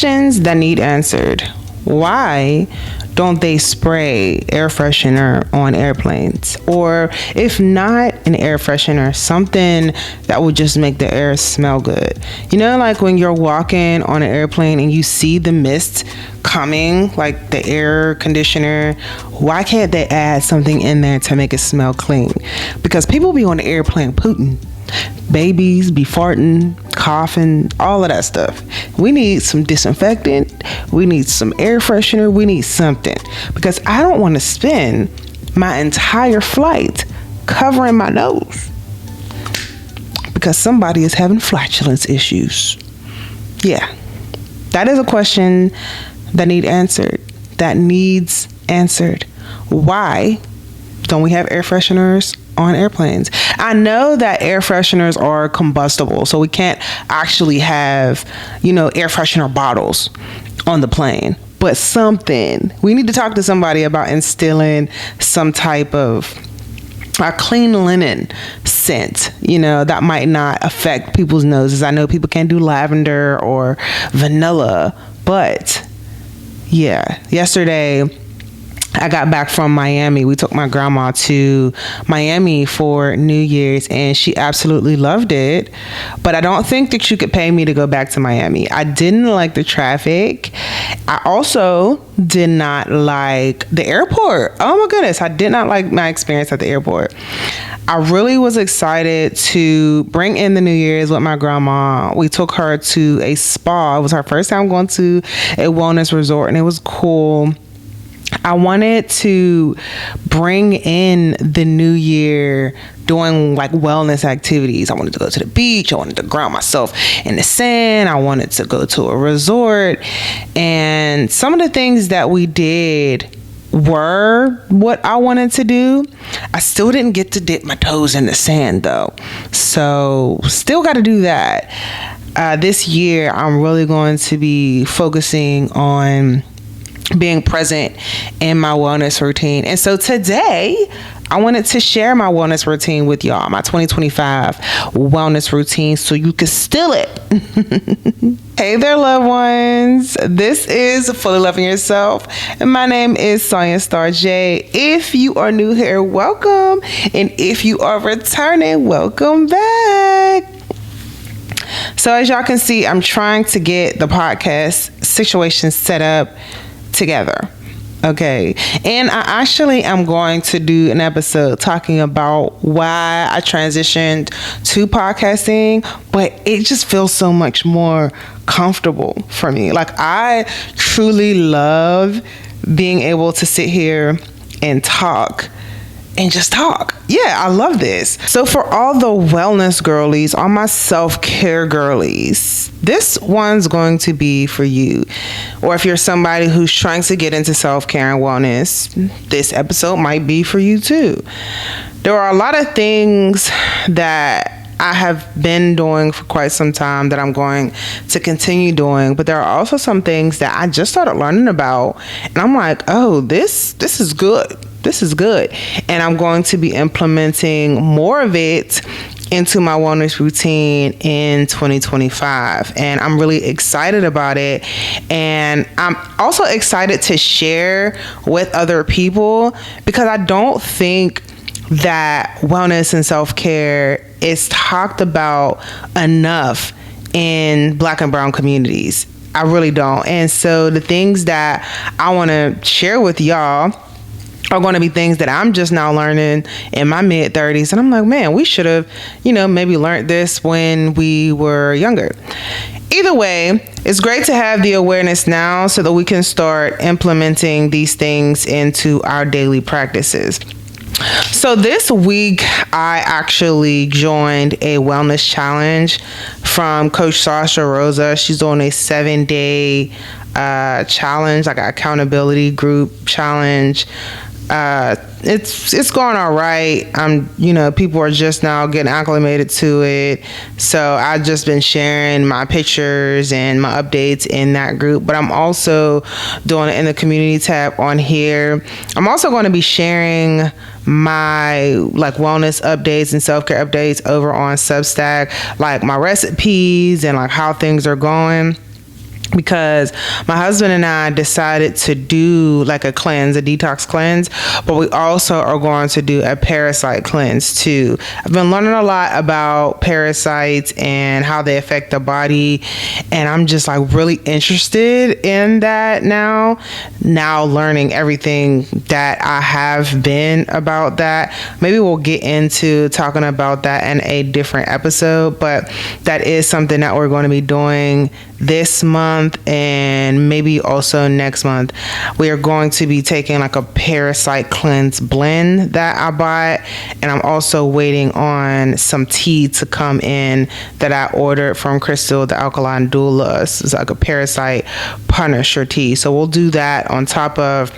questions that need answered. Why don't they spray air freshener on airplanes? Or if not an air freshener, something that would just make the air smell good. You know, like when you're walking on an airplane and you see the mist coming, like the air conditioner, why can't they add something in there to make it smell clean? Because people be on the airplane pooting. Babies be farting, coughing, all of that stuff. We need some disinfectant. We need some air freshener. We need something. Because I don't want to spend my entire flight covering my nose because somebody is having flatulence issues. Yeah, that is a question that needs answered. Why don't we have air fresheners on airplanes? I know that air fresheners are combustible, so we can't actually have, air freshener bottles on the plane. But we need to talk to somebody about instilling some type of a clean linen scent, that might not affect people's noses. I know people can't do lavender or vanilla, but yeah, yesterday I got back from Miami. We took my grandma to Miami for New Year's and she absolutely loved it. But I don't think that you could pay me to go back to Miami. I didn't like the traffic. I also did not like the airport. Oh my goodness. I did not like my experience at the airport. I really was excited to bring in the New Year's with my grandma. We took her to a spa. It was her first time going to a wellness resort and it was cool. I wanted to bring in the new year doing like wellness activities. I wanted to go to the beach. I wanted to ground myself in the sand. I wanted to go to a resort. And some of the things that we did were what I wanted to do. I still didn't get to dip my toes in the sand though. So still got to do that. This year, I'm really going to be focusing on being present in my wellness routine. And so today I wanted to share my wellness routine with y'all, my 2025 wellness routine, so you can steal it. Hey there, loved ones. This is Fully Loving Yourself. And my name is Sonia Star J. If you are new here, welcome. And if you are returning, welcome back. So as y'all can see, I'm trying to get the podcast situation set up together. Okay. And I actually am going to do an episode talking about why I transitioned to podcasting, but it just feels so much more comfortable for me. Like I truly love being able to sit here and talk and just talk. Yeah, I love this. So for all the wellness girlies, all my self-care girlies, this one's going to be for you. Or if you're somebody who's trying to get into self-care and wellness, this episode might be for you too. There are a lot of things that I have been doing for quite some time that I'm going to continue doing, but there are also some things that I just started learning about and I'm like, oh, this is good. This is good. And I'm going to be implementing more of it into my wellness routine in 2025. And I'm really excited about it. And I'm also excited to share with other people because I don't think that wellness and self-care is talked about enough in Black and brown communities. I really don't. And so the things that I want to share with y'all are going to be things that I'm just now learning in my mid 30s. And I'm like, man, we should have, maybe learned this when we were younger. Either way, it's great to have the awareness now so that we can start implementing these things into our daily practices. So this week, I actually joined a wellness challenge from Coach Sasha Rosa. She's doing a 7-day challenge, like an accountability group challenge. It's going all right. People are just now getting acclimated to it. So I've just been sharing my pictures and my updates in that group, but I'm also doing it in the community tab on here. I'm also going to be sharing my wellness updates and self-care updates over on Substack, like my recipes and like how things are going. because my husband and I decided to do like a cleanse, a detox cleanse, but we also are going to do a parasite cleanse too. I've been learning a lot about parasites and how they affect the body, and I'm just like really interested in that now learning everything that I have been about that. Maybe we'll get into talking about that in a different episode, but that is something that we're going to be doing this month and maybe also next month. We are going to be taking like a parasite cleanse blend that I bought, and I'm also waiting on some tea to come in that I ordered from Crystal, the alkaline doula. It's like a parasite punisher tea, so we'll do that on top of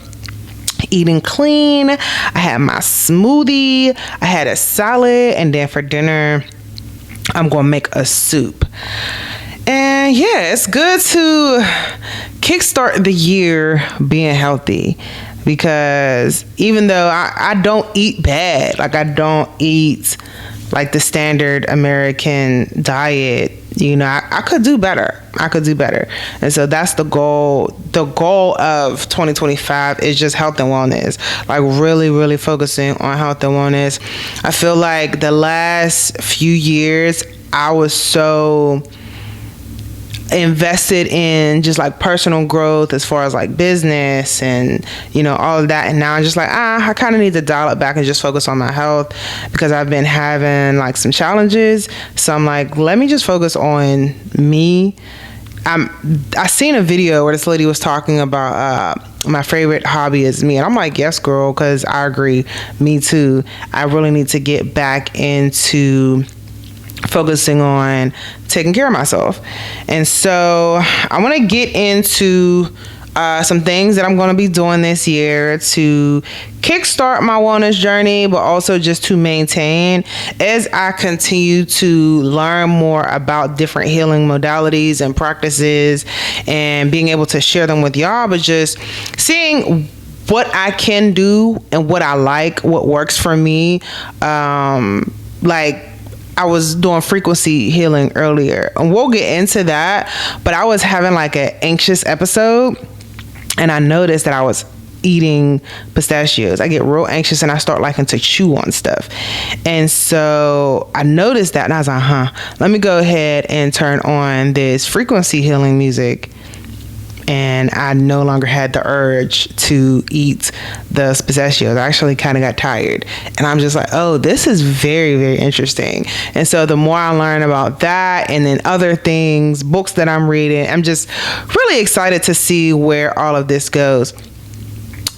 eating clean. I had my smoothie, I had a salad, and then for dinner I'm gonna make a soup. And yeah, it's good to kickstart the year being healthy, because even though I don't eat bad, like I don't eat like the standard American diet, you know, I could do better. And so that's the goal. The goal of 2025 is just health and wellness, like really, really focusing on health and wellness. I feel like the last few years I was so invested in just like personal growth as far as like business and, you know, all of that, and now I'm just like I kind of need to dial it back and just focus on my health, because I've been having like some challenges. So I'm like, let me just focus on me. I seen a video where this lady was talking about my favorite hobby is me, and I'm like, yes girl, because I agree, me too. I really need to get back into focusing on taking care of myself. And so I want to get into some things that I'm going to be doing this year to kickstart my wellness journey, but also just to maintain as I continue to learn more about different healing modalities and practices, and being able to share them with y'all, but just seeing what I can do and what I like, what works for me. Like I was doing frequency healing earlier, and we'll get into that, but I was having like an anxious episode, and I noticed that I was eating pistachios. I get real anxious and I start liking to chew on stuff. And so I noticed that, and I was like, let me go ahead and turn on this frequency healing music. And I no longer had the urge to eat the pistachios. I actually kind of got tired. And I'm just like, oh, this is very, very interesting. And so the more I learn about that, and then other things, books that I'm reading, I'm just really excited to see where all of this goes.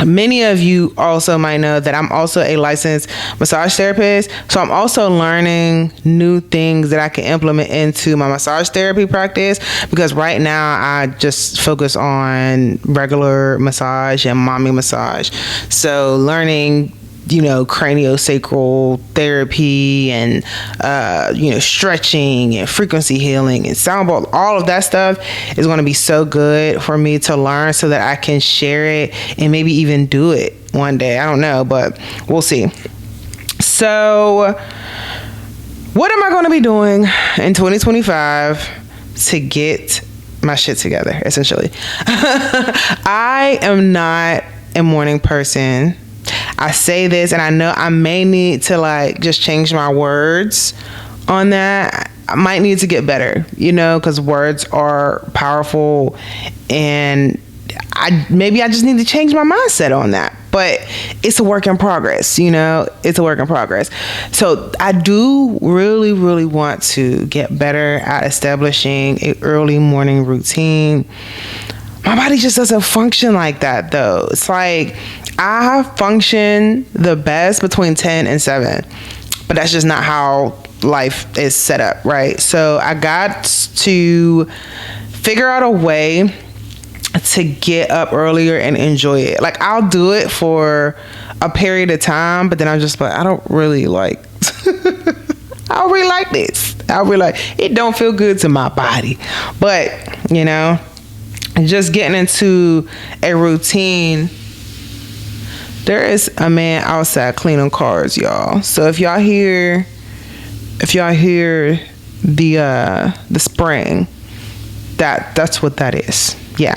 Many of you also might know that I'm also a licensed massage therapist. So I'm also learning new things that I can implement into my massage therapy practice, because right now I just focus on regular massage and mommy massage. So learning, you know, craniosacral therapy and, you know, stretching and frequency healing and sound bowl, all of that stuff is going to be so good for me to learn, so that I can share it and maybe even do it one day. I don't know, but we'll see. So what am I going to be doing in 2025 to get my shit together, essentially? I am not a morning person. I say this, and I know I may need to like just change my words on that. I might need to get better, you know, because words are powerful, and maybe I just need to change my mindset on that. But it's a work in progress, you know, it's a work in progress. So I do really, really want to get better at establishing an early morning routine. My body just doesn't function like that, though. It's like I function the best between 10 and 7, but that's just not how life is set up, right? So I got to figure out a way to get up earlier and enjoy it. Like I'll do it for a period of time, but then I'm just like, I don't really like I don't really like this. I really like it. Don't feel good to my body. But you know, just getting into a routine. There is a man outside cleaning cars, y'all. So if y'all hear the spring, that's what that is. Yeah.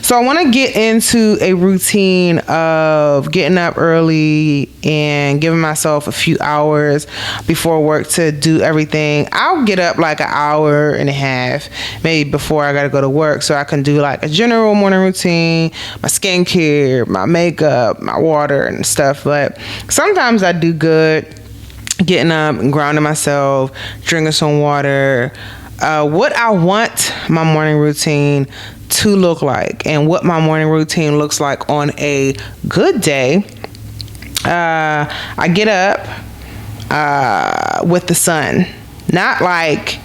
So I want to get into a routine of getting up early and giving myself a few hours before work to do everything. I'll get up like an hour and a half maybe before I got to go to work, so I can do like a general morning routine, my skincare, my makeup, my water and stuff. But sometimes I do good getting up and grounding myself, drinking some water. What I want my morning routine to look like, and what my morning routine looks like on a good day. I get up with the sun. Not like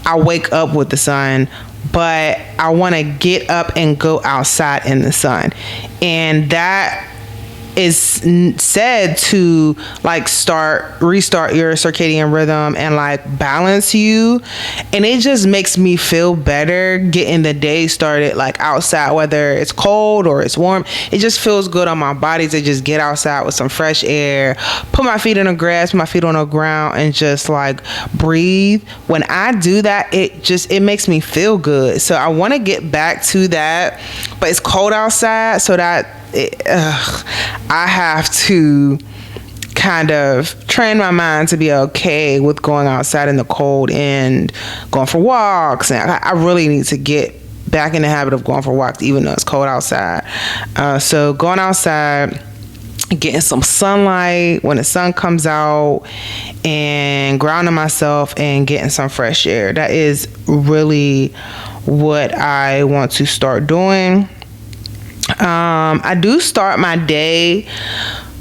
I wake up with the sun, but I want to get up and go outside in the sun. And that is said to like restart your circadian rhythm and like balance you, and it just makes me feel better getting the day started like outside, whether it's cold or it's warm. It just feels good on my body to just get outside with some fresh air, put my feet in the grass, my feet on the ground, and just like breathe. When I do that, it makes me feel good. So I want to get back to that, but it's cold outside, so that I have to kind of train my mind to be okay with going outside in the cold and going for walks. And I really need to get back in the habit of going for walks even though it's cold outside. So going outside, getting some sunlight when the sun comes out, and grounding myself and getting some fresh air. That is really what I want to start doing. I do start my day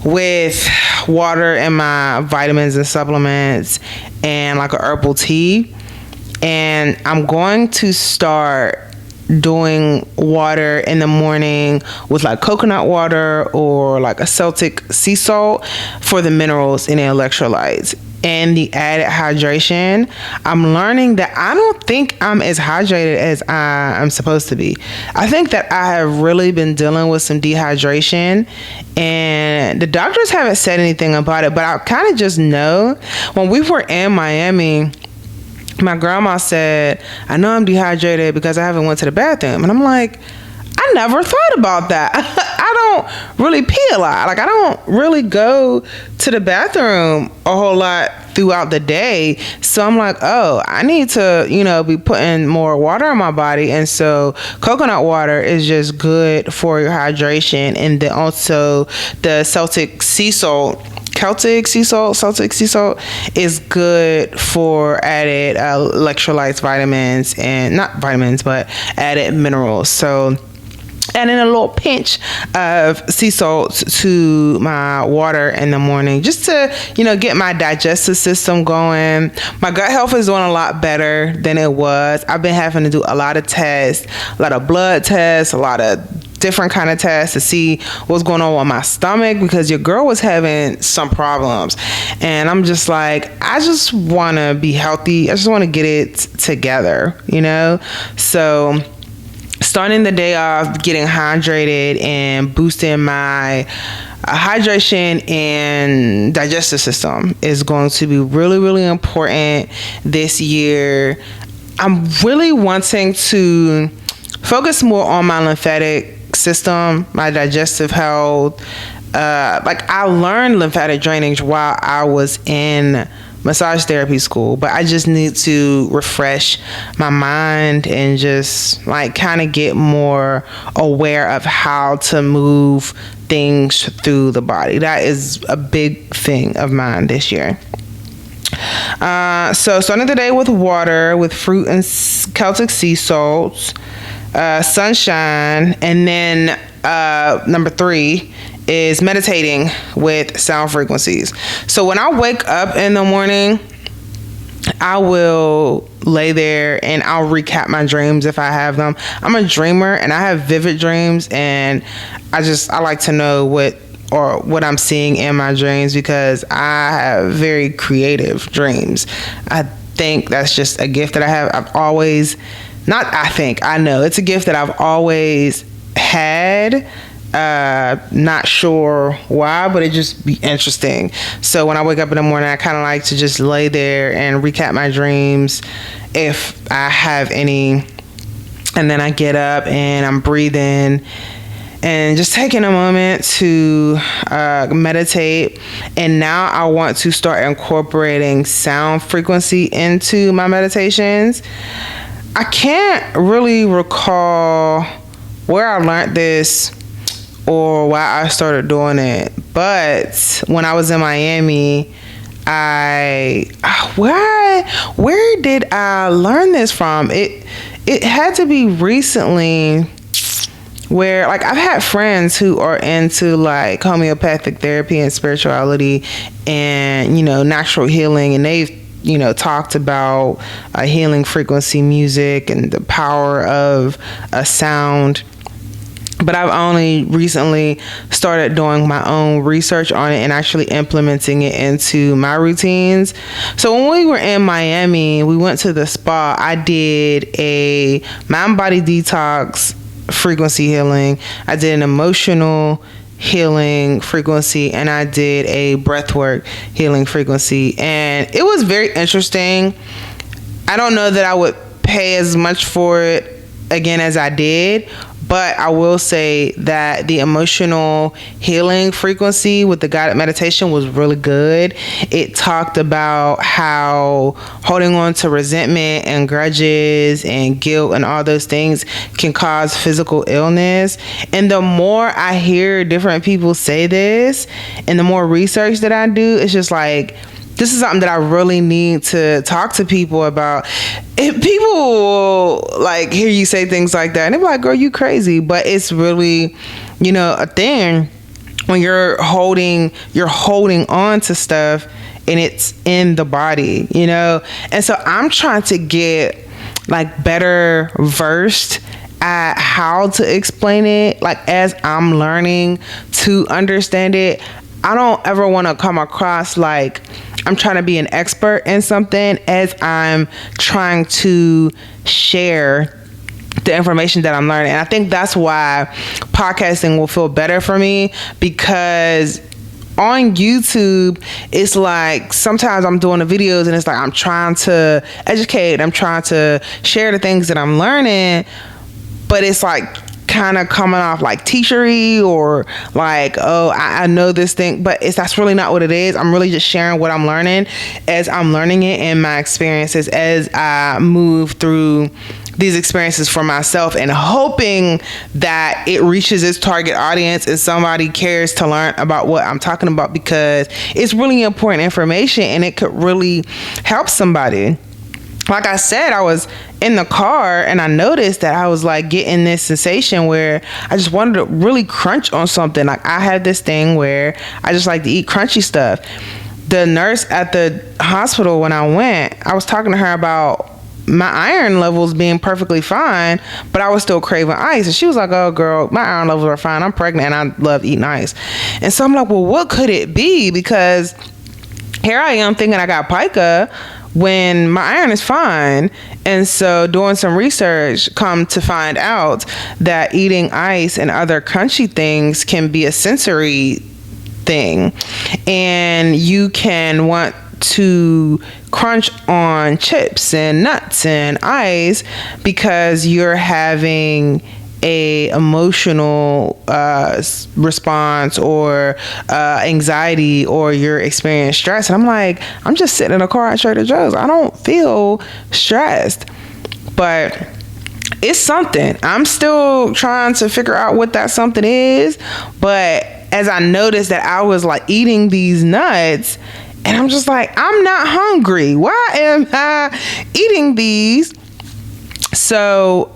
with water and my vitamins and supplements and like a herbal tea. And I'm going to start doing water in the morning with like coconut water or like a Celtic sea salt for the minerals and the electrolytes and the added hydration. I'm learning that I don't think I'm as hydrated as I'm supposed to be. I think that I have really been dealing with some dehydration, and the doctors haven't said anything about it, but I kind of just know. When we were in Miami, my grandma said, I know I'm dehydrated because I haven't went to the bathroom. And I'm like, I never thought about that. I don't really pee a lot. Like, I don't really go to the bathroom a whole lot throughout the day. So I'm like, oh, I need to, be putting more water in my body. And so coconut water is just good for your hydration. And then also the Celtic sea salt is good for added electrolytes, vitamins, and not vitamins, but added minerals. So adding a little pinch of sea salt to my water in the morning just to, get my digestive system going. My gut health is doing a lot better than it was. I've been having to do a lot of tests, a lot of blood tests, a lot of different kind of tests to see what's going on with my stomach, because your girl was having some problems. And I'm just like, I just want to be healthy. I just want to get it together, So starting the day off, getting hydrated and boosting my hydration and digestive system is going to be really, really important this year. I'm really wanting to focus more on my lymphatic system, my digestive health. I learned lymphatic drainage while I was in massage therapy school, but I just need to refresh my mind and just kind of get more aware of how to move things through the body. That is a big thing of mine this year. So starting the day with water, with fruit and Celtic sea salts, sunshine, and then number 3 is meditating with sound frequencies. So when I wake up in the morning, I will lay there and I'll recap my dreams if I have them. I'm a dreamer and I have vivid dreams, and I like to know what I'm seeing in my dreams, because I have very creative dreams. I think that's just a gift that I have. I know it's a gift that I've always had. Not sure why, but it just be interesting. So when I wake up in the morning, I kind of like to just lay there and recap my dreams if I have any And then I get up and I'm breathing and just taking a moment to meditate. And now I want to start incorporating sound frequency into my meditations. I can't really recall where I learned this or why I started doing it, but when I was in Miami, where did I learn this from? It had to be recently, where like I've had friends who are into like homeopathic therapy and spirituality and, you know, natural healing, and they've, you know, talked about healing frequency music and the power of a sound. But I've only recently started doing my own research on it and actually implementing it into my routines. So when we were in Miami, we went to the spa. I did a mind body detox frequency healing. I did an emotional healing frequency, and I did a breathwork healing frequency. And it was very interesting. I don't know that I would pay as much for it again as I did, but I will say that the emotional healing frequency with the guided meditation was really good. It talked about how holding on to resentment and grudges and guilt and all those things can cause physical illness. And the more I hear different people say this and the more research that I do, it's just like, this is something that I really need to talk to people about. If people will like hear you say things like that, and they're like, girl, you crazy. But it's really, you know, a thing when you're holding on to stuff and it's in the body, you know? And so I'm trying to get like better versed at how to explain it, like as I'm learning to understand it. I don't ever want to come across like I'm trying to be an expert in something as I'm trying to share the information that I'm learning. And I think that's why podcasting will feel better for me, because on YouTube, it's like sometimes I'm doing the videos and it's like I'm trying to educate, I'm trying to share the things that I'm learning, but it's like kind of coming off like teachery or like, oh, I know this thing, but that's really not what it is. I'm really just sharing what I'm learning as I'm learning it and my experiences as I move through these experiences for myself, and hoping that it reaches its target audience and somebody cares to learn about what I'm talking about, because it's really important information and it could really help somebody. Like I said, I was in the car and I noticed that I was like getting this sensation where I just wanted to really crunch on something. Like I had this thing where I just like to eat crunchy stuff. The nurse at the hospital, when I went, I was talking to her about my iron levels being perfectly fine, but I was still craving ice. And she was like, oh girl, my iron levels are fine. I'm pregnant and I love eating ice. And so I'm like, well, what could it be? Because here I am thinking I got pica when my iron is fine. And so doing some research, come to find out that eating ice and other crunchy things can be a sensory thing. And you can want to crunch on chips and nuts and ice because you're having a emotional response or anxiety, or you're experiencing stress. And I'm like, I'm just sitting in a car at Trader Joe's. I don't feel stressed, but it's something. I'm still trying to figure out what that something is. But as I noticed that I was like eating these nuts, and I'm just like, I'm not hungry. Why am I eating these? So,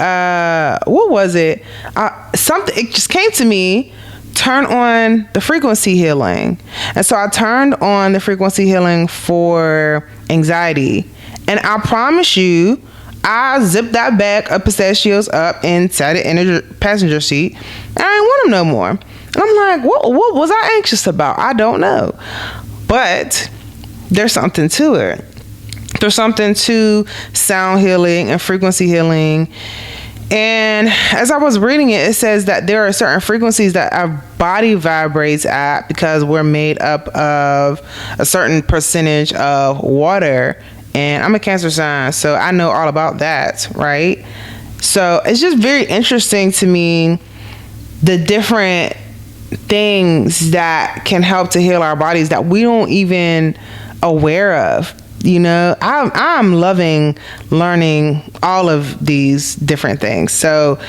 what was it? It just came to me, turn on the frequency healing. And so I turned on the frequency healing for anxiety. And I promise you, I zipped that bag of pistachios up and sat it in the passenger seat. And I didn't want them no more. And I'm like, what was I anxious about? I don't know. But there's something to it. There's something to sound healing and frequency healing. And as I was reading it, it says that there are certain frequencies that our body vibrates at because we're made up of a certain percentage of water. And I'm a Cancer sign, so I know all about that, right? So it's just very interesting to me, the different things that can help to heal our bodies that we don't even aware of. You know, I'm loving learning all of these different things. So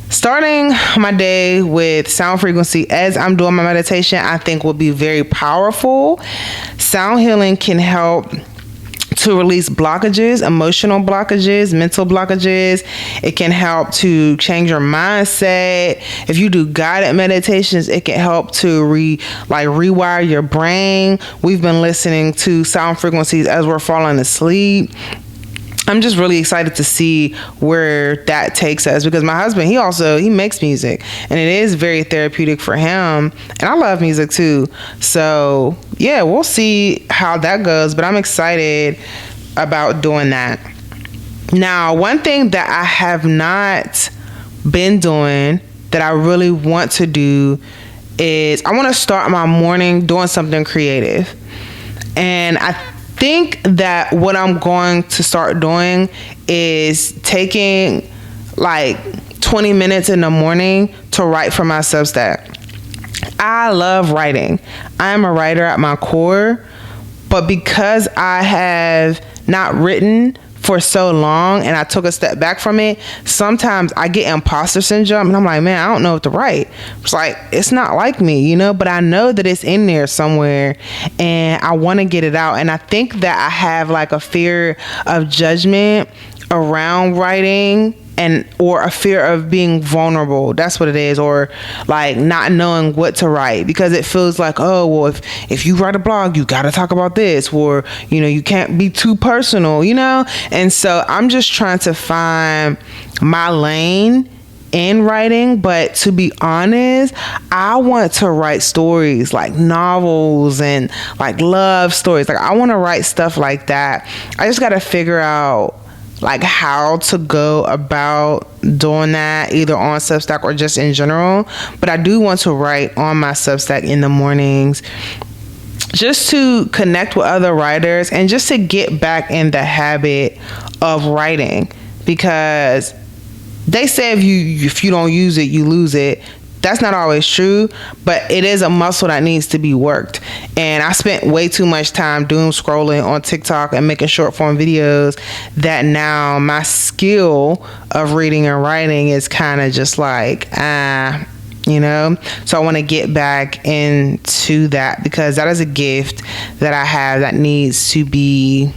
starting my day with sound frequency as I'm doing my meditation, I think will be very powerful. Sound healing can help to release blockages, emotional blockages, mental blockages. It can help to change your mindset. If you do guided meditations, it can help to rewire your brain. We've been listening to sound frequencies as we're falling asleep. I'm just really excited to see where that takes us, because my husband, he makes music, and it is very therapeutic for him, and I love music too. So yeah, we'll see how that goes, but I'm excited about doing that. Now, one thing that I have not been doing that I really want to do is I want to start my morning doing something creative. And I think that what I'm going to start doing is taking like 20 minutes in the morning to write for my Substack. I love writing. I'm a writer at my core, but because I have not written for so long and I took a step back from it, sometimes I get imposter syndrome and I'm like, man, I don't know what to write. It's like, it's not like me, you know, but I know that it's in there somewhere and I want to get it out. And I think that I have like a fear of judgment around writing, or a fear of being vulnerable. That's what it is. Or like not knowing what to write, because it feels like, oh, well, if you write a blog, you got to talk about this, or, you know, you can't be too personal, you know? And so I'm just trying to find my lane in writing. But to be honest, I want to write stories like novels and like love stories. Like I want to write stuff like that. I just got to figure out like how to go about doing that, either on Substack or just in general. But I do want to write on my Substack in the mornings, just to connect with other writers and just to get back in the habit of writing, because they say if you don't use it, you lose it. That's not always true, but it is a muscle that needs to be worked. And I spent way too much time doom scrolling on TikTok and making short form videos that now my skill of reading and writing is kind of just like, you know? So I want to get back into that, because that is a gift that I have that needs to be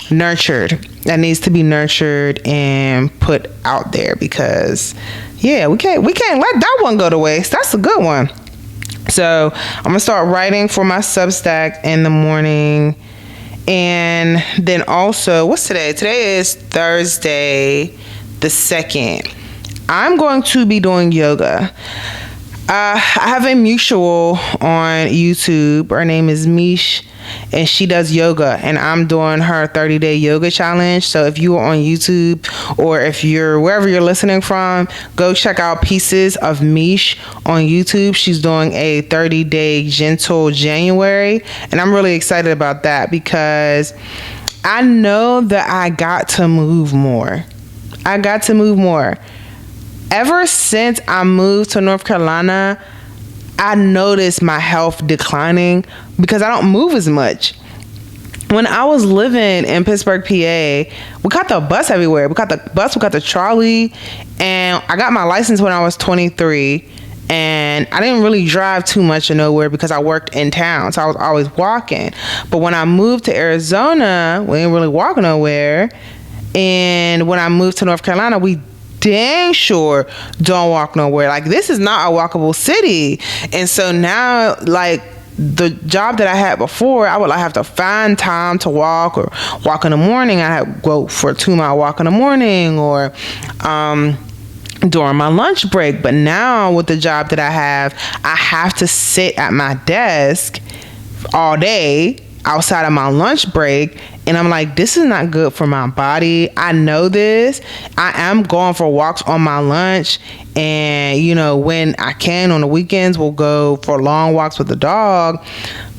nurtured. That needs to be nurtured and put out there, because yeah, we can't let that one go to waste. That's a good one. So I'm gonna start writing for my Substack in the morning. And then also, what's today? Today is Thursday the 2nd. I'm going to be doing yoga. I have a mutual on YouTube. Her name is Mish, and she does yoga, and I'm doing her 30-day yoga challenge. So if you are on YouTube, or if you're wherever you're listening from, go check out Pieces of Mish on YouTube. She's doing a 30-day gentle January, and I'm really excited about that, because I know that I got to move more. Ever since I moved to North Carolina, I noticed my health declining because I don't move as much. When I was living in Pittsburgh, PA, we got the bus everywhere. We got the trolley, and I got my license when I was 23. And I didn't really drive too much or nowhere because I worked in town, so I was always walking. But when I moved to Arizona, we didn't really walk nowhere. And when I moved to North Carolina, we dang sure don't walk nowhere. Like, this is not a walkable city. And so now, like, the job that I had before, I would have to find time to walk, or walk in the morning. I had to go for a 2-mile walk in the morning, or during my lunch break. But now with the job that I have to sit at my desk all day outside of my lunch break. And I'm like, this is not good for my body. I know this. I am going for walks on my lunch. And, you know, when I can on the weekends, we'll go for long walks with the dog.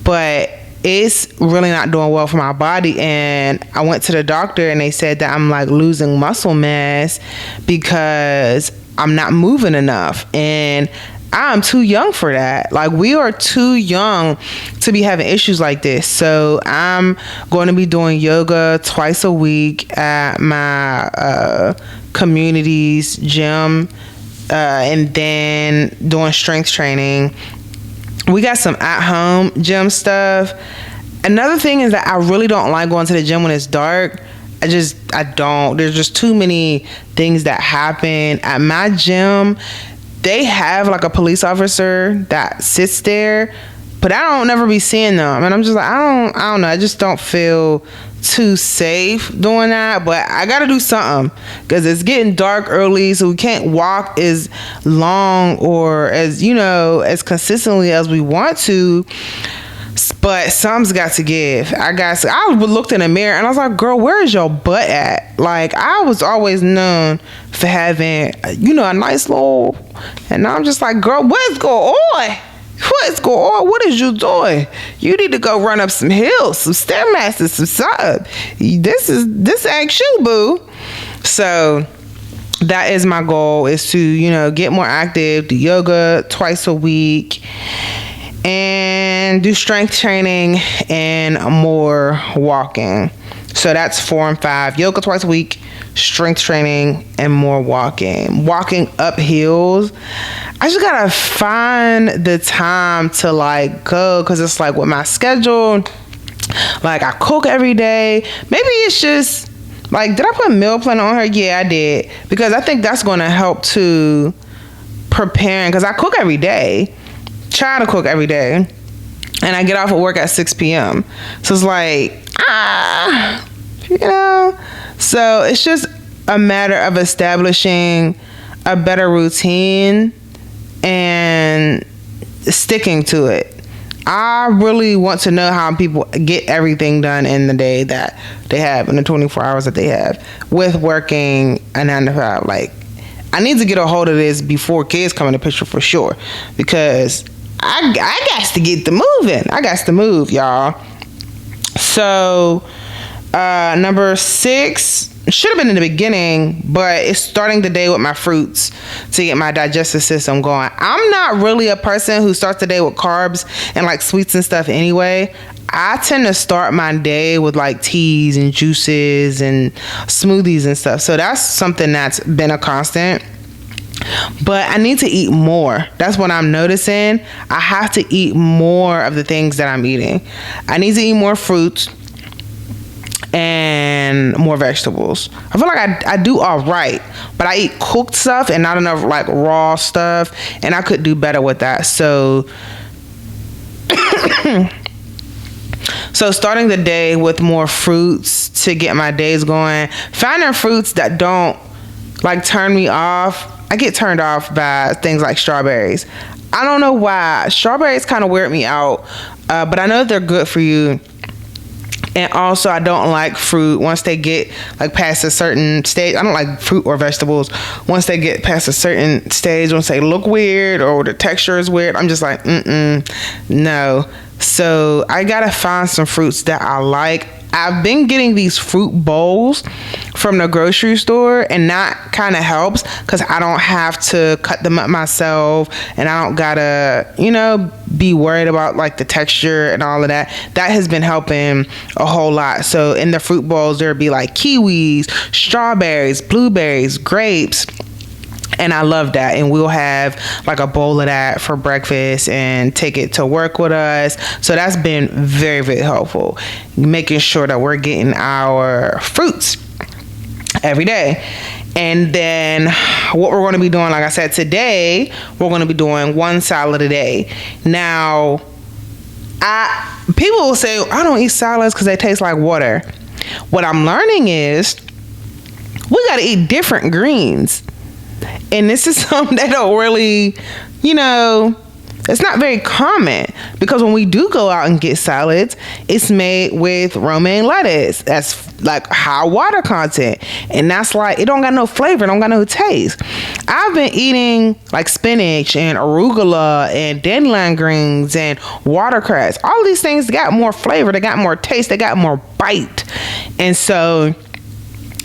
But it's really not doing well for my body. And I went to the doctor and they said that I'm like losing muscle mass because I'm not moving enough. And I'm too young for that. Like, we are too young to be having issues like this. So I'm going to be doing yoga twice a week at my community's gym, and then doing strength training. We got some at-home gym stuff. Another thing is that I really don't like going to the gym when it's dark. I don't. There's just too many things that happen at my gym. They have like a police officer that sits there, but I don't never be seeing them. And I'm just like, I don't know. I just don't feel too safe doing that. But I got to do something because it's getting dark early, so we can't walk as long or as, as consistently as we want to. But something's got to give. I looked in the mirror and I was like, girl, where is your butt at? Like, I was always known for having, a nice little, and I'm just like, girl, what's going on? What's going on? What is you doing? You need to go run up some hills, some Stairmasters, some something. This ain't you, boo. So that is my goal, is to, get more active, do yoga twice a week, and do strength training and more walking. So that's 4 and 5. Yoga twice a week, strength training, and more walking. Walking up hills. I just gotta find the time to like go, because it's like with my schedule, like I cook every day. Maybe it's just like, did I put a meal plan on her? Yeah, I did, because I think that's going to help to preparing, because I cook every day. Try to cook every day, and I get off at work at 6 p.m. So it's like, so it's just a matter of establishing a better routine and sticking to it. I really want to know how people get everything done in the day that they have, in the 24 hours that they have, with working a 9 to 5. Like, I need to get a hold of this before kids come in the picture for sure, because I got to get to moving. I got to move, y'all. So, number 6 should have been in the beginning, but it's starting the day with my fruits to get my digestive system going. I'm not really a person who starts the day with carbs and like sweets and stuff anyway. I tend to start my day with like teas and juices and smoothies and stuff. So that's something that's been a constant. But I need to eat more. That's what I'm noticing. I have to eat more of the things that I'm eating. I need to eat more fruits and more vegetables. I feel like I do all right, but I eat cooked stuff and not enough like raw stuff, and I could do better with that. So starting the day with more fruits to get my days going. Finding fruits that don't like turn me off. I get turned off by things like strawberries. I don't know why. Strawberries kind of weird me out, but I know they're good for you. And also, I don't like fruit once they get like past a certain stage. I don't like fruit or vegetables once they get past a certain stage. Once they look weird or the texture is weird, I'm just like, no. So I gotta find some fruits that I like. I've been getting these fruit bowls from the grocery store, and that kind of helps because I don't have to cut them up myself, and I don't gotta, be worried about like the texture and all of that. That has been helping a whole lot. So in the fruit bowls, there'll be like kiwis, strawberries, blueberries, grapes. And I love that. And we'll have like a bowl of that for breakfast and take it to work with us. So that's been very, very helpful. Making sure that we're getting our fruits every day. And then what we're going to be doing, like I said, today, we're going to be doing 1 salad a day. Now, people will say, I don't eat salads because they taste like water. What I'm learning is we got to eat different greens. And this is something they don't really, it's not very common, because when we do go out and get salads, it's made with romaine lettuce. That's like high water content. And that's like, it don't got no flavor, it don't got no taste. I've been eating like spinach and arugula and dandelion greens and watercress. All these things got more flavor, they got more taste, they got more bite. And so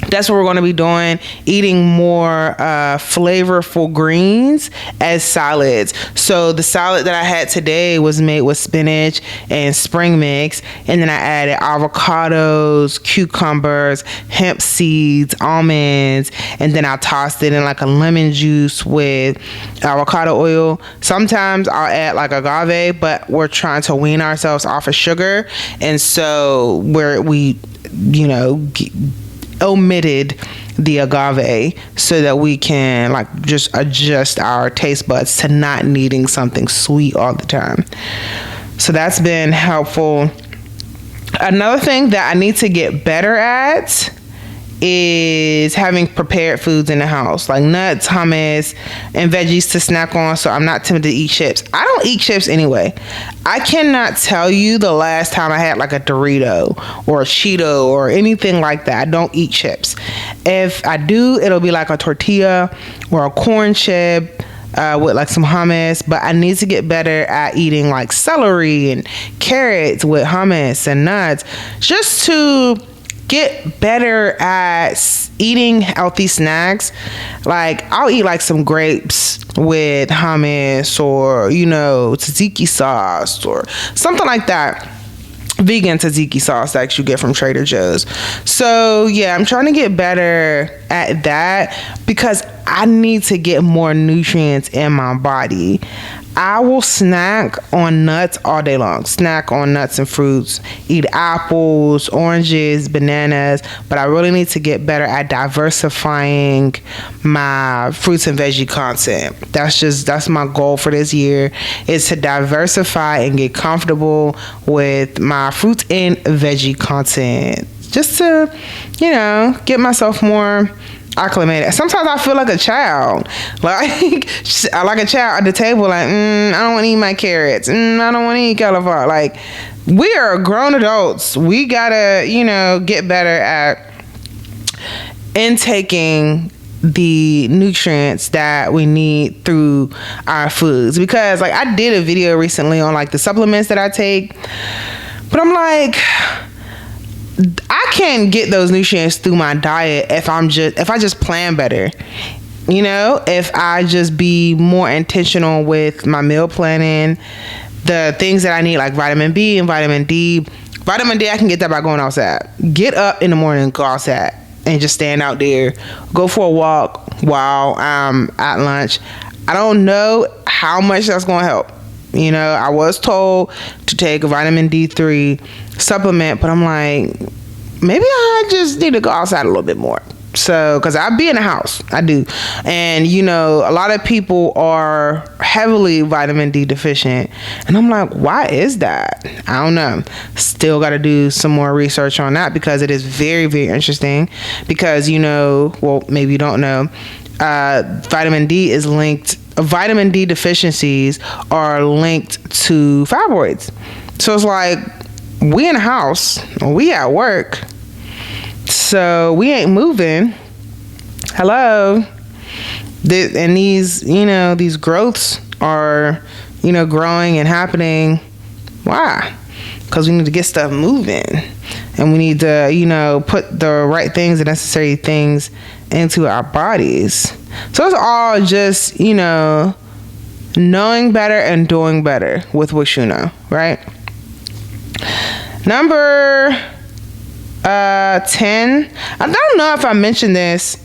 that's what we're going to be doing, eating more flavorful greens as salads. So the salad that I had today was made with spinach and spring mix, and then I added avocados, cucumbers, hemp seeds, almonds, and then I tossed it in like a lemon juice with avocado oil. Sometimes I'll add like agave, but we're trying to wean ourselves off of sugar, and so we omitted the agave so that we can like just adjust our taste buds to not needing something sweet all the time. So that's been helpful. Another thing that I need to get better at is having prepared foods in the house, like nuts, hummus, and veggies to snack on, so I'm not tempted to eat chips. I don't eat chips anyway. I cannot tell you the last time I had like a Dorito or a Cheeto or anything like that. I don't eat chips. If I do, it'll be like a tortilla or a corn chip with like some hummus. But I need to get better at eating like celery and carrots with hummus and nuts, just to get better at eating healthy snacks. Like I'll eat like some grapes with hummus, or tzatziki sauce or something like that. Vegan tzatziki sauce that you get from Trader Joe's. So yeah, I'm trying to get better at that because I need to get more nutrients in my body. I will snack on nuts all day long. Snack on nuts and fruits. Eat apples, oranges, bananas. But I really need to get better at diversifying my fruits and veggie content. That's my goal for this year, is to diversify and get comfortable with my fruits and veggie content. Just to, get myself more acclimated. Sometimes I feel like a child, like a child at the table, like I don't want to eat my carrots, I don't want to eat cauliflower. Like, we are grown adults. We gotta get better at intaking the nutrients that we need through our foods, because like I did a video recently on like the supplements that I take, but I'm like, I can get those nutrients through my diet if I just plan better. If I just be more intentional with my meal planning, the things that I need, like vitamin B and vitamin D. Vitamin D, I can get that by going outside. Get up in the morning, go outside, and just stand out there. Go for a walk while I'm at lunch. I don't know how much that's going to help. I was told to take a vitamin D3 supplement, but I'm like, maybe I just need to go outside a little bit more. So, because I be in the house, I do. And, a lot of people are heavily vitamin D deficient. And I'm like, why is that? I don't know. Still got to do some more research on that, because it is very, very interesting. Because, maybe you don't know, vitamin D deficiencies are linked to fibroids. So it's like, we in the house, we at work, so we ain't moving. Hello. And these growths are, growing and happening. Why? Because we need to get stuff moving, and we need to, put the right things, the necessary things into our bodies. So it's all just, knowing better and doing better with what you know, right? Number 10. I don't know if I mentioned this.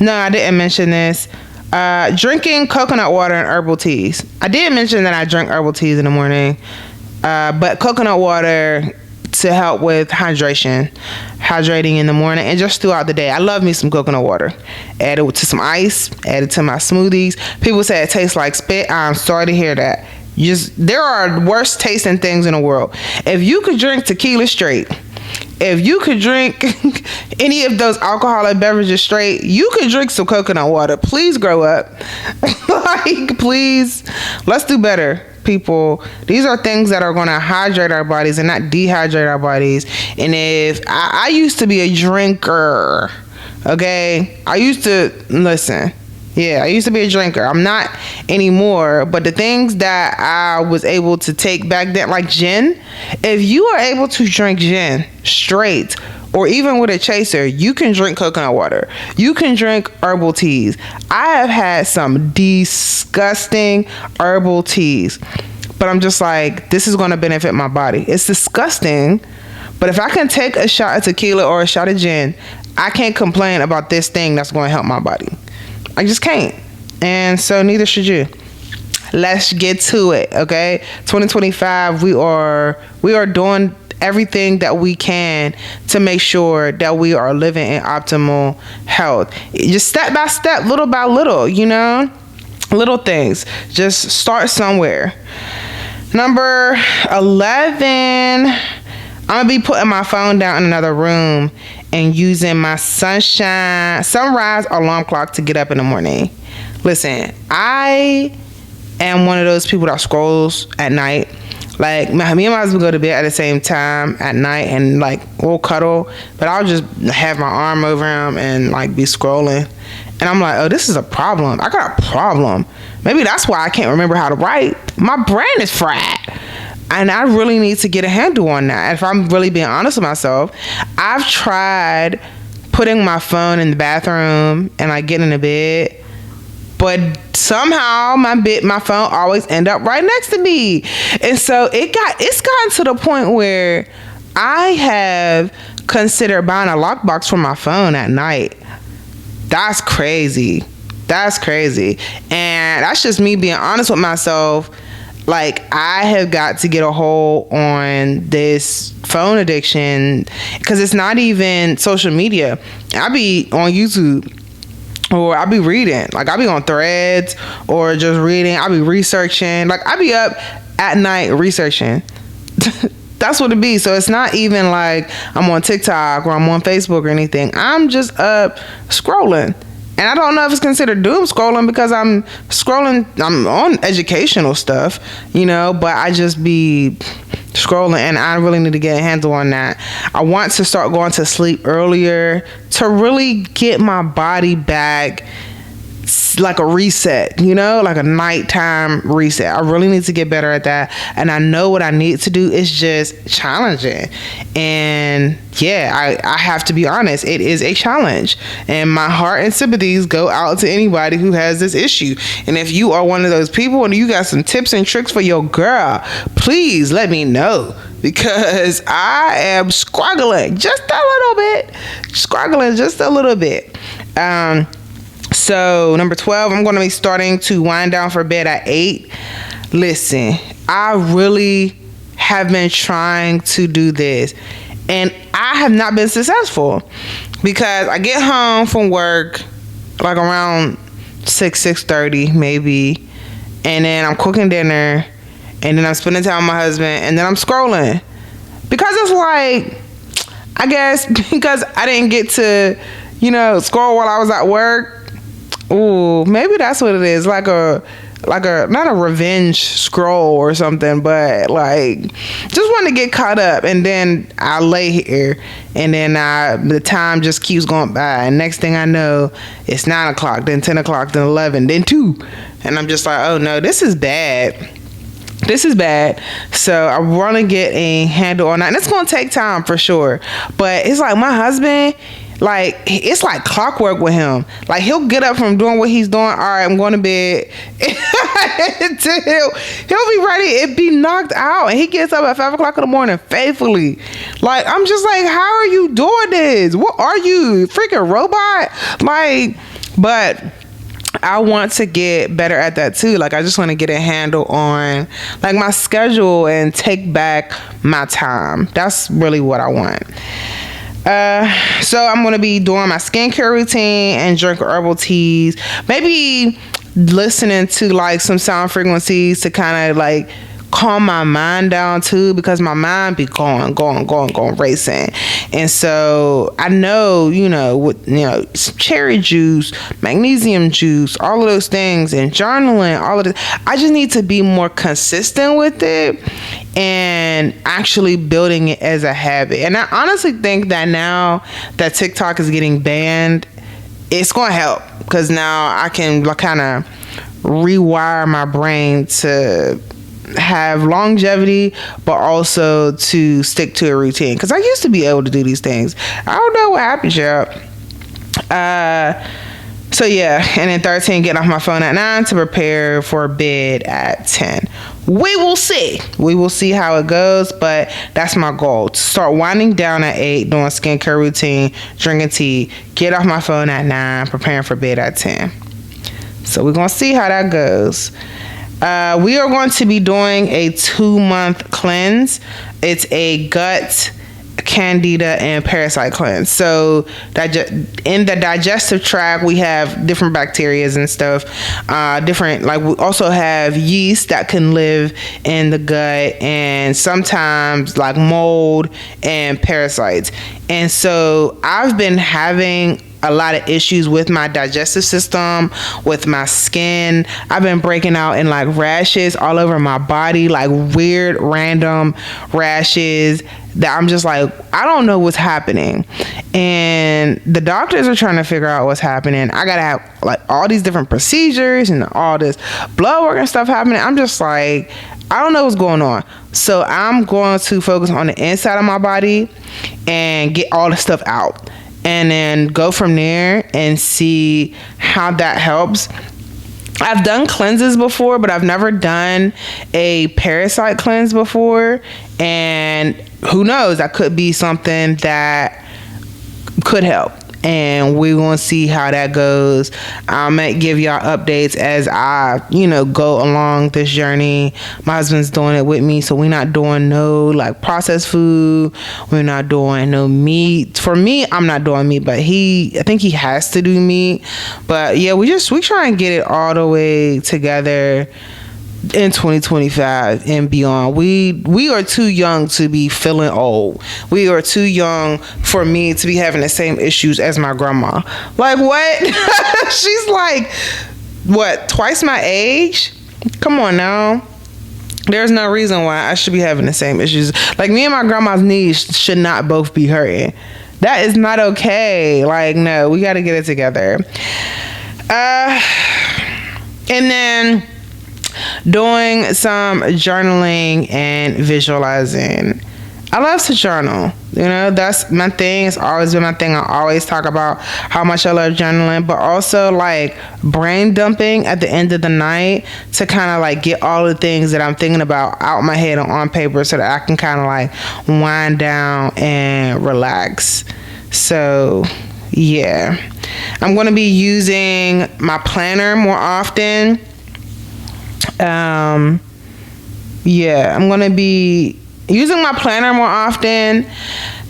No, I didn't mention this. Drinking coconut water and herbal teas. I did mention that I drink herbal teas in the morning, but coconut water to help with hydrating in the morning and just throughout the day. I love me some coconut water. Add it to some ice, add it to my smoothies. People say it tastes like spit. I'm sorry to hear that. There are worse tasting things in the world. If you could drink tequila straight, if you could drink any of those alcoholic beverages straight, you could drink some coconut water. Please grow up. Please, let's do better. people, these are things that are going to hydrate our bodies and not dehydrate our bodies. And if I used to be a drinker, okay, I used to be a drinker. I'm not anymore. But the things that I was able to take back then, like gin, if you are able to drink gin straight, or even with a chaser, you can drink coconut water. You can drink herbal teas. I have had some disgusting herbal teas, but I'm just like, this is going to benefit my body. It's disgusting, but if I can take a shot of tequila or a shot of gin, I can't complain about this thing that's going to help my body. I just can't. And so neither should you. Let's get to it, okay? 2025, we are doing everything that we can to make sure that we are living in optimal health. Just step by step, little by little, little things. Just start somewhere. Number 11, I'm gonna be putting my phone down in another room and using my sunrise alarm clock to get up in the morning. Listen, I am one of those people that scrolls at night. Like, me and my husband go to bed at the same time at night and, like, we'll cuddle. But I'll just have my arm over him and, like, be scrolling. And I'm like, oh, this is a problem. I got a problem. Maybe that's why I can't remember how to write. My brain is fried. And I really need to get a handle on that. If I'm really being honest with myself, I've tried putting my phone in the bathroom and, like, getting in the bed. But somehow my phone always end up right next to me. And so it's gotten to the point where I have considered buying a lockbox for my phone at night. That's crazy. And that's just me being honest with myself. Like, I have got to get a hold on this phone addiction, because it's not even social media. I be on YouTube, or I be reading. Like, I be on Threads or just reading. I be researching. Like, I be up at night researching. That's what it be. So it's not even like I'm on TikTok or I'm on Facebook or anything. I'm just up scrolling. And I don't know if it's considered doom scrolling, because I'm on educational stuff, but I just be scrolling, and I really need to get a handle on that. I want to start going to sleep earlier to really get my body back, like a reset, like a nighttime reset. I really need to get better at that. And I know what I need to do is just challenging. And yeah, I have to be honest, it is a challenge. And my heart and sympathies go out to anybody who has this issue. And if you are one of those people and you got some tips and tricks for your girl, please let me know, because I am struggling just a little bit. So number 12, I'm going to be starting to wind down for bed at 8. Listen, I really have been trying to do this, and I have not been successful, because I get home from work like around 6:30 maybe, and then I'm cooking dinner, and then I'm spending time with my husband, and then I'm scrolling, because it's like, I guess because I didn't get to, scroll while I was at work. Ooh, maybe that's what it is. Like a not a revenge scroll or something, but like just want to get caught up. And then I lay here, and then the time just keeps going by. And next thing I know, it's 9 o'clock, then 10 o'clock, then 11, then 2. And I'm just like, oh no, this is bad. So I want to get a handle on that. And it's going to take time for sure. But it's like my husband, like, it's like clockwork with him. Like, he'll get up from doing what he's doing. All right, I'm going to bed. he'll be ready and be knocked out. And he gets up at 5 o'clock in the morning faithfully. Like, I'm just like, how are you doing this? What are you, freaking robot? Like, but I want to get better at that too. Like, I just want to get a handle on, like, my schedule and take back my time. That's really what I want. So I'm going to be doing my skincare routine and drinking herbal teas. Maybe listening to, like, some sound frequencies to kind of, like, calm my mind down too, because my mind be going racing. And so I know, with cherry juice, magnesium juice, all of those things, and journaling, all of this, I just need to be more consistent with it and actually building it as a habit. And I honestly think that now that TikTok is getting banned, it's going to help, because now I can kind of rewire my brain to have longevity, but also to stick to a routine, because I used to be able to do these things. I don't know what happened, y'all. So yeah, and then 13, getting off my phone at 9 to prepare for bed at 10. We will see how it goes, but that's my goal, to start winding down at 8, doing skincare routine, drinking tea, get off my phone at 9, preparing for bed at 10. So we're gonna see how that goes. We are going to be doing a 2-month cleanse. It's a gut, candida, and parasite cleanse. So in the digestive tract, we have different bacteria and stuff, we also have yeast that can live in the gut, and sometimes like mold and parasites. And so I've been having a lot of issues with my digestive system, with my skin. I've been breaking out in like rashes all over my body, like weird random rashes that I'm just like, I don't know what's happening. And the doctors are trying to figure out what's happening. I gotta have like all these different procedures and all this blood work and stuff happening. I'm just like, I don't know what's going on. So I'm going to focus on the inside of my body and get all the stuff out, and then go from there and see how that helps. I've done cleanses before, but I've never done a parasite cleanse before. And who knows, that could be something that could help. And we're going to see how that goes. I might give y'all updates as I, go along this journey. My husband's doing it with me, so we're not doing no like processed food. We're not doing no meat. For me, I'm not doing meat, but I think he has to do meat. But yeah, we try and get it all the way together in 2025 and beyond. We are too young to be feeling old. We are too young for me to be having the same issues as my grandma. Like, what? She's like, what, twice my age? Come on now. There's no reason why I should be having the same issues. Like, me and my grandma's knees should not both be hurting. That is not okay. Like, no, we got to get it together. And then doing some journaling and visualizing. I love to journal. That's my thing. It's always been my thing. I always talk about how much I love journaling, but also like brain dumping at the end of the night to kind of like get all the things that I'm thinking about out my head and on paper, so that I can kind of like wind down and relax. So yeah, I'm going to be using my planner more often. I'm going to be using my planner more often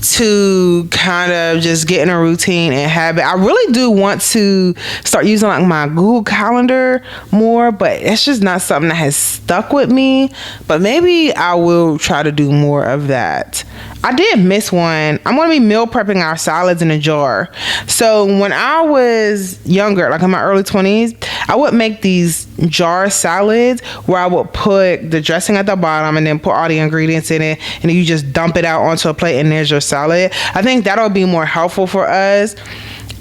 to kind of just get in a routine and habit. I really do want to start using like my Google Calendar more, but it's just not something that has stuck with me. But maybe I will try to do more of that. I did miss one. I'm going to be meal prepping our salads in a jar. So when I was younger, like in my early 20s, I would make these jar salads where I would put the dressing at the bottom and then put all the ingredients in it, and then you just dump it out onto a plate and there's your salad. I think that'll be more helpful for us.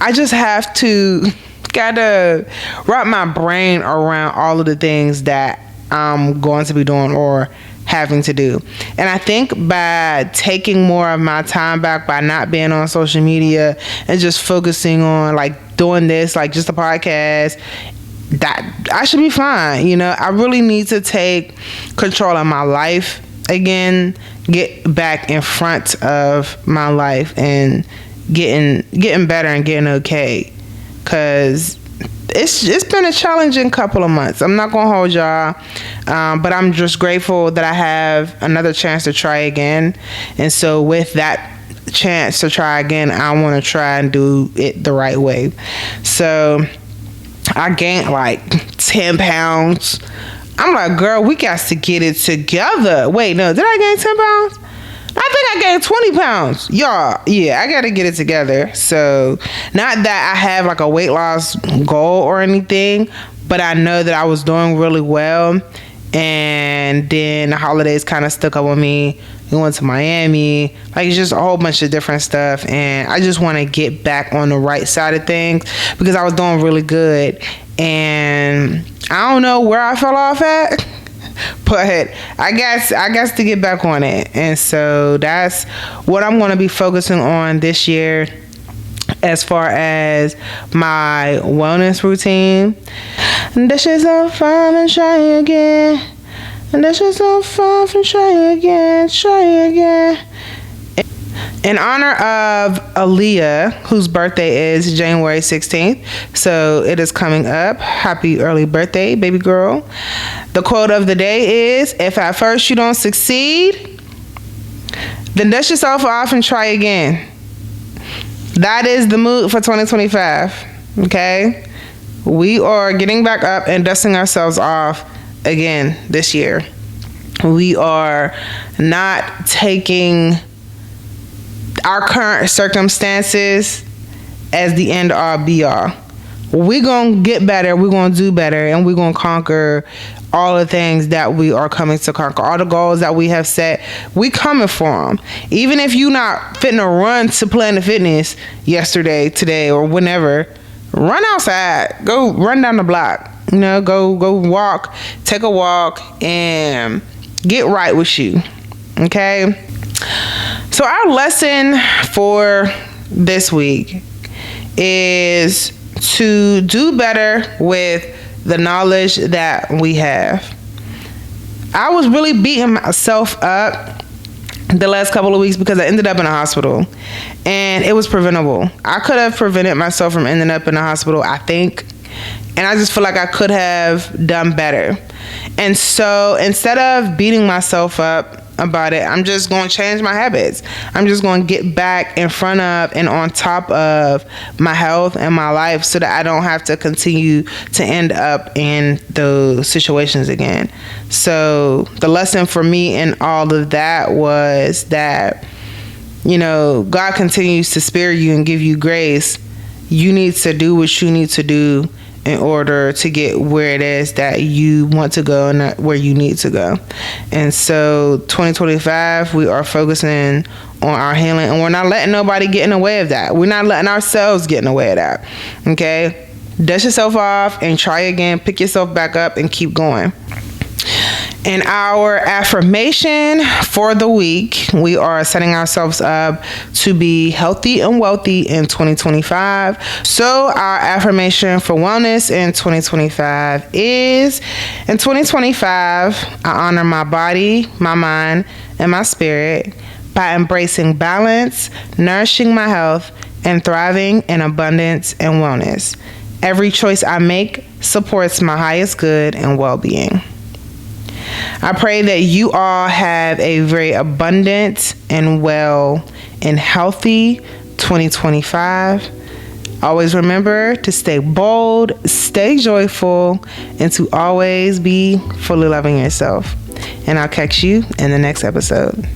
I just have to gotta wrap my brain around all of the things that I'm going to be doing or having to do. And I think by taking more of my time back, by not being on social media and just focusing on like doing this, like just a podcast, that I should be fine. I really need to take control of my life again, get back in front of my life and getting better and getting okay, because it's been a challenging couple of months. I'm not gonna hold y'all, but I'm just grateful that I have another chance to try again. And so with that chance to try again, I want to try and do it the right way. So I gained like 10 pounds I'm like, girl, we got to get it together. Wait, no, did I gain 10 pounds? I think I gained 20 pounds. Y'all, yeah, I got to get it together. So, not that I have like a weight loss goal or anything, but I know that I was doing really well. And then the holidays kind of stuck up on me. We went to Miami. Like, it's just a whole bunch of different stuff. And I just want to get back on the right side of things because I was doing really good. And I don't know where I fell off at. But I guess to get back on it. And so that's what I'm going to be focusing on this year as far as my wellness routine. This is so fun and try again. And this is so fun and try again. In honor of Aaliyah, whose birthday is January 16th, so it is coming up. Happy early birthday, baby girl. The quote of the day is, if at first you don't succeed, then dust yourself off and try again. That is the mood for 2025, okay? We are getting back up and dusting ourselves off again this year. We are not taking our current circumstances as the end all be all. We're going to get better, we're going to do better, and we're going to conquer all the things that we are coming to conquer. All the goals that we have set, we coming for them. Even if you not fitting a run to Planet Fitness yesterday, today, or whenever, run outside. Go run down the block. You know, go walk, take a walk, and get right with you. Okay? So our lesson for this week is to do better with the knowledge that we have. I was really beating myself up the last couple of weeks because I ended up in a hospital, and it was preventable. I could have prevented myself from ending up in a hospital, I think, and I just feel like I could have done better. And so instead of beating myself up about it, I'm just going to change my habits. I'm just going to get back in front of and on top of my health and my life so that I don't have to continue to end up in those situations again. So the lesson for me in all of that was that, you know, God continues to spare you and give you grace. You need to do what you need to do in order to get where it is that you want to go and where you need to go. And so 2025, we are focusing on our healing, and we're not letting nobody get in the way of that. We're not letting ourselves get in the way of that. Okay? Dust yourself off and try again. Pick yourself back up and keep going. In our affirmation for the week, we are setting ourselves up to be healthy and wealthy in 2025. So our affirmation for wellness in 2025 is, in 2025, I honor my body, my mind, and my spirit by embracing balance, nourishing my health, and thriving in abundance and wellness. Every choice I make supports my highest good and well-being. I pray that you all have a very abundant and well and healthy 2025. Always remember to stay bold, stay joyful, and to always be fully loving yourself. And I'll catch you in the next episode.